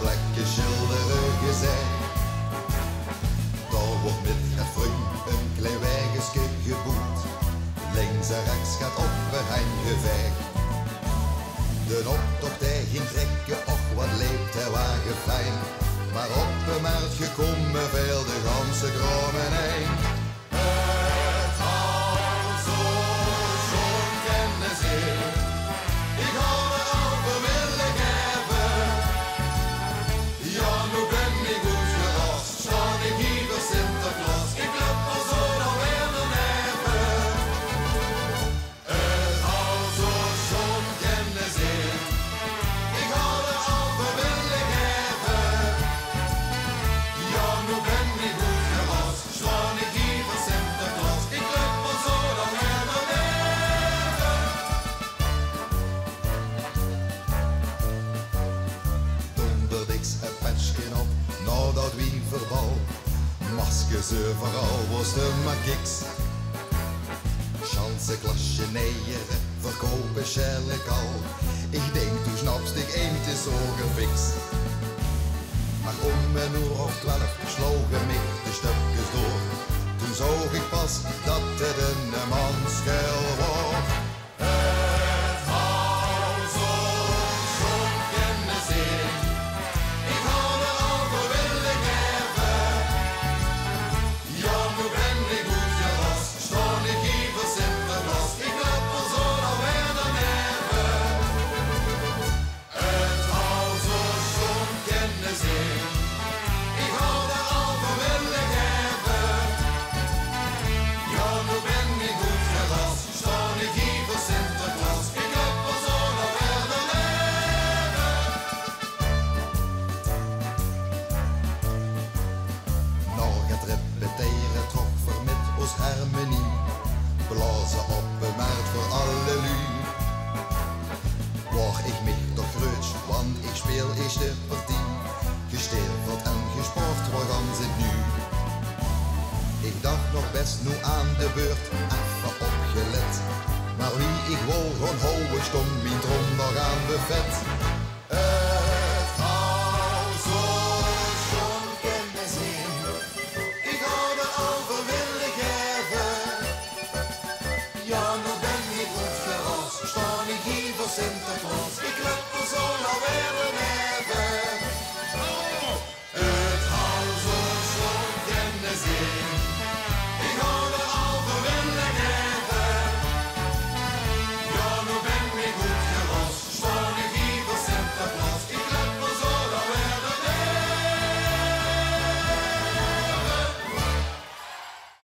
plekken schilderen gezegd. Daar wordt met het vriend een klein wegensje geboet. Links en rechts gaat op een gevecht. De optocht hij ging trekken, och wat leeft hij wagen fijn. Maar op een markt gekomen veel de ganse gromen heen. Het houdt zo schoon kennis in. Ik hou er al voor willen hebben. Ja, nu ben ik goed gerast. Staan ik hier voor Sinterklaas. Ik loop er zo nog weer naar neven. Het houdt zo schoon kennis in. Ik hou er al voor willen hebben. Ja, nu ben ik goed gerast. Staan ik hier voor Sinterklaas. Ik loop er zo nog weer naar neven. Donderdiks een petsje op, nou dat wieverbal. Maskers overal, worsten maar kiks. Chansen, klasje, neieren, verkopen schelijk al. Ik denk, toen snapst ik eend is zo gefixt. Maar om een uur of 12 sloegen mij de stukjes door. Toen zag ik pas dat het een manskel was. Het houdt zo schoon kennis in. Ik hou er al voor willen hebben. Ja, nu ben ik goed gerast. Staan ik hier voor Sinterklaas. Ik loop er zo nog weer naar neven. Het houdt zo schoon kennis in. Ik hou er al voor willen hebben. Ja, nu ben ik goed gerast. Staan ik hier voor Sinterklaas. Ik loop er zo nog weer naar neven. Nou gaat repeteren toch voor met ons harmonie. Blazen op een markt voor alle lui. Waar ik mij toch greuts, want ik speel eerste partij. Gesteveld en gespoord, waar gaan ze nu? Ik dacht nog best nu aan de beurt, even opgelet. Maar wie ik wou gewoon houden, stond mijn drom nog aan buffet.